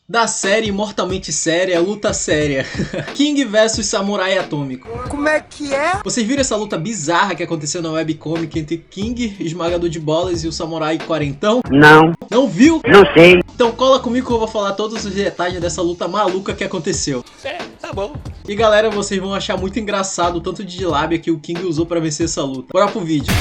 Da série Mortalmente Séria, luta séria. King vs Samurai Atômico. Como é que é? Vocês viram essa luta bizarra que aconteceu na webcomic entre King, esmagador de bolas, e o Samurai Quarentão? Não. Não viu? Não sei. Então cola comigo que eu vou falar todos os detalhes dessa luta maluca que aconteceu. Tá bom. E galera, vocês vão achar muito engraçado o tanto de lábia que o King usou pra vencer essa luta. Bora pro vídeo.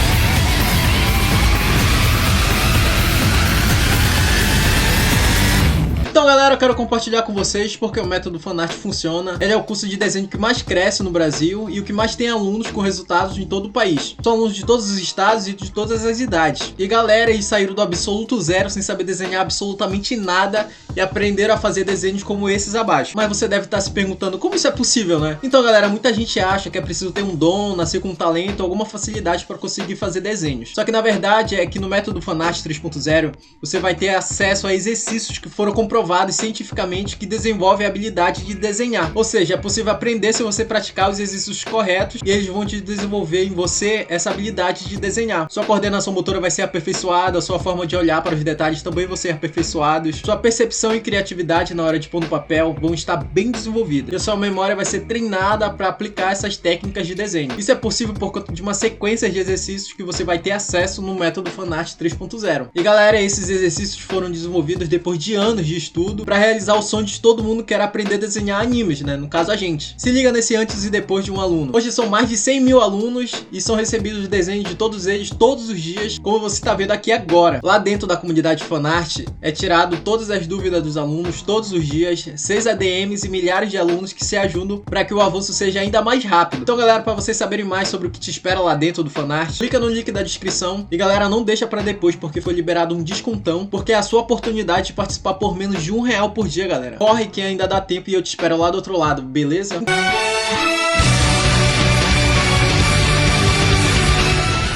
Então galera, eu quero compartilhar com vocês porque o método Fanart funciona. Ele é o curso de desenho que mais cresce no Brasil e o que mais tem alunos com resultados em todo o país. São alunos de todos os estados e de todas as idades. E galera, eles saíram do absoluto zero sem saber desenhar absolutamente nada e aprenderam a fazer desenhos como esses abaixo. Mas você deve estar se perguntando como isso é possível, né? Então galera, muita gente acha que é preciso ter um dom, nascer com um talento, alguma facilidade para conseguir fazer desenhos. Só que na verdade é que no método Fanart 3.0 você vai ter acesso a exercícios que foram comprovados cientificamente que desenvolvem a habilidade de desenhar. Ou seja, é possível aprender se você praticar os exercícios corretos e eles vão te desenvolver em você essa habilidade de desenhar. Sua coordenação motora vai ser aperfeiçoada, sua forma de olhar para os detalhes também vão ser aperfeiçoados, sua percepção e criatividade na hora de pôr no papel vão estar bem desenvolvidas e a sua memória vai ser treinada para aplicar essas técnicas de desenho. Isso é possível por conta de uma sequência de exercícios que você vai ter acesso no método Fanart 3.0. E galera, esses exercícios foram desenvolvidos depois de anos de estudo para realizar o sonho de todo mundo que era aprender a desenhar animes, né? No caso a gente. Se liga nesse antes e depois de um aluno. Hoje são mais de 100 mil alunos e são recebidos desenhos de todos eles todos os dias, como você está vendo aqui agora. Lá dentro da comunidade Fanart é tirado todas as dúvidas dos alunos todos os dias, 6 ADMs e milhares de alunos que se ajudam para que o avanço seja ainda mais rápido. Então galera, para vocês saberem mais sobre o que te espera lá dentro do Fanart, clica no link da descrição e galera, não deixa para depois porque foi liberado um descontão, porque é a sua oportunidade de participar por menos de R$1 por dia, galera. Corre que ainda dá tempo e eu te espero lá do outro lado, beleza?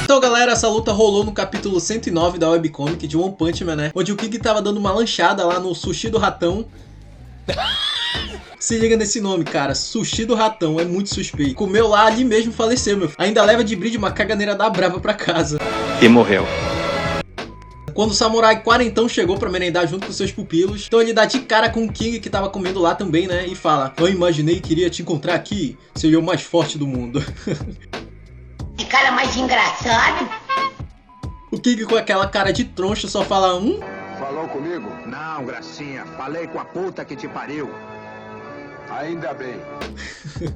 Então galera, essa luta rolou no capítulo 109 da webcomic de One Punch Man, né? Onde o King tava dando uma lanchada lá no Sushi do Ratão. Se liga nesse nome, cara, Sushi do Ratão, é muito suspeito. Comeu lá, ali mesmo faleceu, meu filho. Ainda leva de brinde uma caganeira da brava pra casa. E morreu. Quando o Samurai Quarentão chegou pra merendar junto com seus pupilos, então ele dá de cara com o King que tava comendo lá também, né? E fala: eu imaginei que iria te encontrar aqui, seria o mais forte do mundo. Que cara mais engraçado. O King com aquela cara de troncho só fala: Falou comigo? Não, gracinha. Falei com a puta que te pariu. Ainda bem.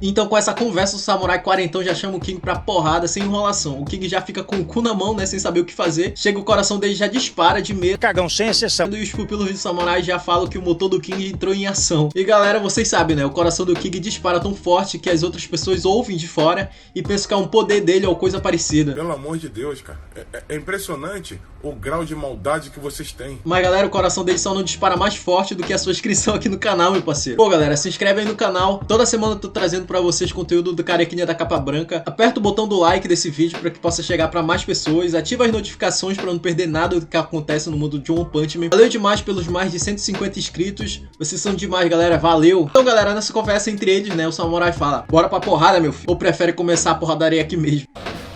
Então com essa conversa o Samurai Quarentão já chama o King pra porrada sem enrolação. O King já fica com o cu na mão, né, sem saber o que fazer. Chega, o coração dele já dispara de medo. Cagão sem exceção. E os pupilos do Samurai já falam que o motor do King entrou em ação. E galera, vocês sabem, né, o coração do King dispara tão forte que as outras pessoas ouvem de fora e pensam que é um poder dele ou coisa parecida. Pelo amor de Deus, cara. É impressionante o grau de maldade que vocês têm. Mas galera, o coração dele só não dispara mais forte do que a sua inscrição aqui no canal, meu parceiro. Pô galera, se inscreve aí no canal. Toda semana eu tô trazendo pra vocês conteúdo do Carequinha da Capa Branca. Aperta o botão do like desse vídeo pra que possa chegar pra mais pessoas. Ativa as notificações pra não perder nada do que acontece no mundo de One Punch Man. Valeu demais pelos mais de 150 inscritos. Vocês são demais, galera. Valeu. Então galera, nessa conversa entre eles, né, o Samurai fala: bora pra porrada, meu filho. Ou prefere começar a porradaria aqui mesmo?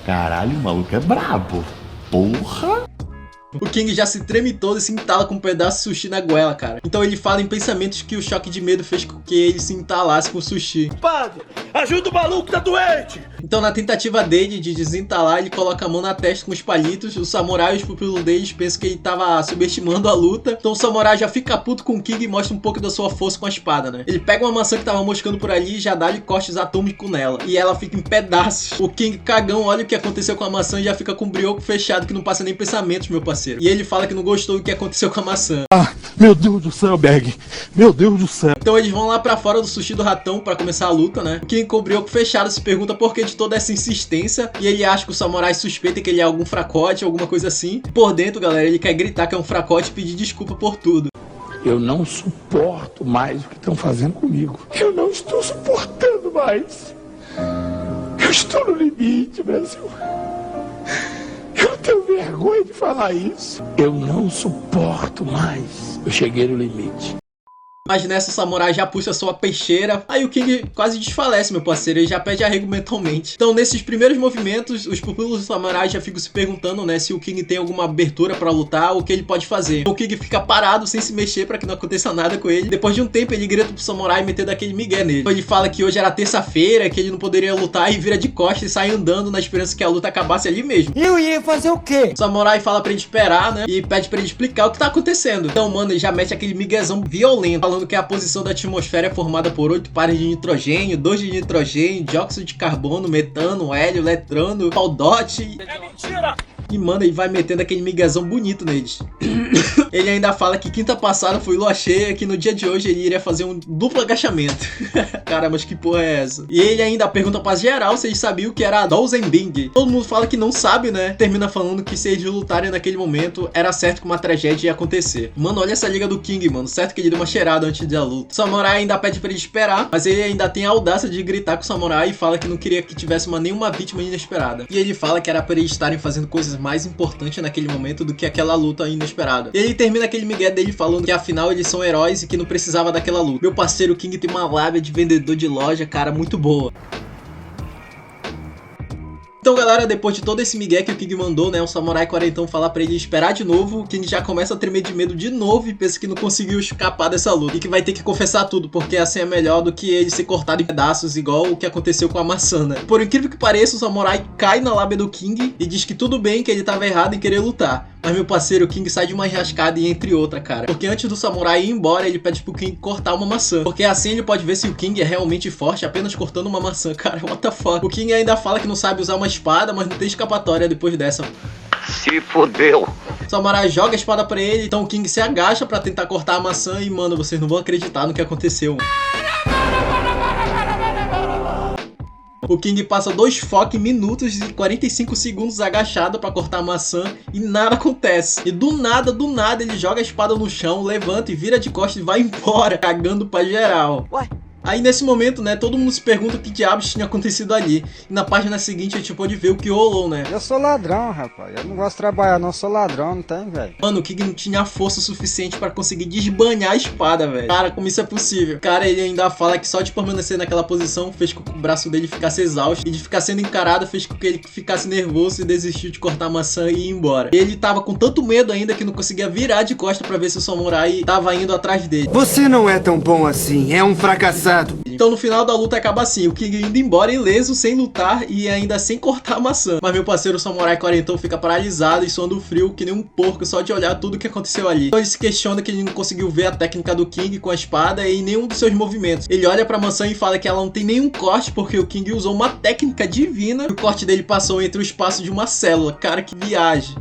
Caralho, o maluco é brabo. Porra! O King já se treme todo e se entala com um pedaço de sushi na goela, cara. Então ele fala em pensamentos que o choque de medo fez com que ele se entalasse com o sushi. Padre, ajuda o maluco, tá doente! Então na tentativa dele de desentalar, ele coloca a mão na testa com os palitos. O Samurai e os pupilos deles pensam que ele tava subestimando a luta. Então o Samurai já fica puto com o King e mostra um pouco da sua força com a espada, né? Ele pega uma maçã que tava moscando por ali e já dá-lhe cortes atômicos nela. E ela fica em pedaços. O King cagão olha o que aconteceu com a maçã e já fica com o brioco fechado que não passa nem pensamentos, meu parceiro. E ele fala que não gostou do que aconteceu com a maçã. Ah, meu Deus do céu, Berg. Meu Deus do céu. Então eles vão lá pra fora do Sushi do Ratão pra começar a luta, né? O King com o brioco fechado se pergunta por que de toda essa insistência. E ele acha que o Samurai suspeita que ele é algum fracote, alguma coisa assim. Por dentro, galera, ele quer gritar que é um fracote e pedir desculpa por tudo. Eu não suporto mais o que estão fazendo comigo. Eu não estou suportando mais. Eu estou no limite, Brasil. Eu não tenho vergonha de falar isso. Eu não suporto mais. Eu cheguei no limite. Mas nessa o samurai já puxa sua peixeira. Aí o King quase desfalece, meu parceiro. Ele já pede arrego mentalmente. Então nesses primeiros movimentos, os pupilos do samurai já ficam se perguntando, né, se o King tem alguma abertura pra lutar ou o que ele pode fazer. Então, o King fica parado sem se mexer pra que não aconteça nada com ele. Depois de um tempo ele grita pro samurai metendo aquele migué nele. Então, ele fala que hoje era terça-feira, que ele não poderia lutar e vira de costas e sai andando na esperança que a luta acabasse ali mesmo. Eu ia fazer o quê? O samurai fala pra ele esperar, né, e pede pra ele explicar o que tá acontecendo. Então, mano, ele já mete aquele miguezão violento, falando que a posição da atmosfera é formada por 8 pares de nitrogênio, 2 de nitrogênio, dióxido de carbono, metano, hélio, eletrônio, pau dot. É mentira! E, mano, ele vai metendo aquele miguezão bonito neles. Ele ainda fala que quinta passada foi lua cheia, que no dia de hoje ele iria fazer um duplo agachamento. Cara, mas que porra é essa? E ele ainda pergunta pra geral se eles sabiam o que era a Dozenbing. Todo mundo fala que não sabe, né? Termina falando que se eles lutarem naquele momento, era certo que uma tragédia ia acontecer. Mano, olha essa liga do King, mano. Certo que ele deu uma cheirada antes da luta. O samurai ainda pede pra ele esperar, mas ele ainda tem a audácia de gritar com o samurai e fala que não queria que tivesse nenhuma vítima inesperada. E ele fala que era pra eles estarem fazendo coisas mais importantes naquele momento do que aquela luta inesperada. E ele termina aquele migué dele falando que afinal eles são heróis e que não precisava daquela luta. Meu parceiro King tem uma lábia de vendedor de loja, cara, muito boa. Então, galera, depois de todo esse migué que o King mandou, né, o samurai quarentão falar pra ele esperar de novo, o King já começa a tremer de medo de novo e pensa que não conseguiu escapar dessa luta e que vai ter que confessar tudo, porque assim é melhor do que ele ser cortado em pedaços, igual o que aconteceu com a maçã, né? Por incrível que pareça, o samurai cai na lábia do King e diz que tudo bem, que ele tava errado em querer lutar. Mas, meu parceiro, o King sai de uma enrascada e entre outra, cara. Porque antes do samurai ir embora, ele pede pro King cortar uma maçã. Porque assim ele pode ver se o King é realmente forte apenas cortando uma maçã. Cara, what the fuck? O King ainda fala que não sabe usar uma espada, mas não tem escapatória depois dessa. Se fodeu! O samurai joga a espada pra ele, então o King se agacha pra tentar cortar a maçã e, mano, vocês não vão acreditar no que aconteceu. O King passa 2 fucking minutos e 45 segundos agachado pra cortar a maçã e nada acontece. E do nada ele joga a espada no chão, levanta e vira de costas e vai embora, cagando pra geral. Ué? Aí nesse momento, né, todo mundo se pergunta o que diabos tinha acontecido ali. E na página seguinte a gente pode ver o que rolou, né? Eu sou ladrão, rapaz. Eu não gosto de trabalhar, não. Eu sou ladrão, não tem, velho. Mano, o King não tinha força suficiente pra conseguir desbanhar a espada, velho. Cara, como isso é possível? Cara, ele ainda fala que só de permanecer naquela posição fez com que o braço dele ficasse exausto. E de ficar sendo encarado fez com que ele ficasse nervoso e desistiu de cortar a maçã e ir embora. E ele tava com tanto medo ainda que não conseguia virar de costas pra ver se o samurai tava indo atrás dele. Você não é tão bom assim, é um fracassado. Então no final da luta acaba assim, o King indo embora ileso, sem lutar e ainda sem cortar a maçã. Mas meu parceiro samurai quarentão fica paralisado e suando frio que nem um porco só de olhar tudo o que aconteceu ali. Então ele se questiona que ele não conseguiu ver a técnica do King com a espada e nenhum dos seus movimentos. Ele olha pra maçã e fala que ela não tem nenhum corte porque o King usou uma técnica divina e o corte dele passou entre o espaço de uma célula. Cara, que viagem.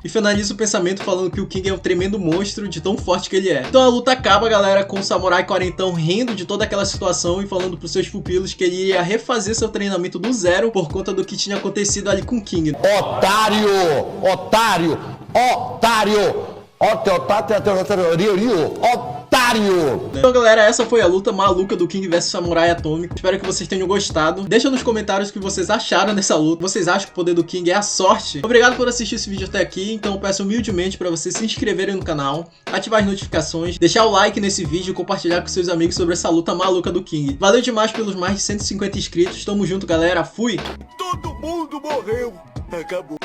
E finaliza o pensamento falando que o King é um tremendo monstro de tão forte que ele é. Então a luta acaba, galera, com o samurai quarentão rindo de toda aquela situação e falando pros seus pupilos que ele iria refazer seu treinamento do zero por conta do que tinha acontecido ali com o King. Otário! Otário! Otário! Otário! Então, galera, essa foi a luta maluca do King vs Samurai Atômico. Espero que vocês tenham gostado. Deixa nos comentários o que vocês acharam dessa luta. Vocês acham que o poder do King é a sorte? Obrigado por assistir esse vídeo até aqui. Então eu peço humildemente para vocês se inscreverem no canal, ativar as notificações, deixar o like nesse vídeo e compartilhar com seus amigos sobre essa luta maluca do King. Valeu demais pelos mais de 150 inscritos. Tamo junto, galera. Fui! Todo mundo morreu! Acabou!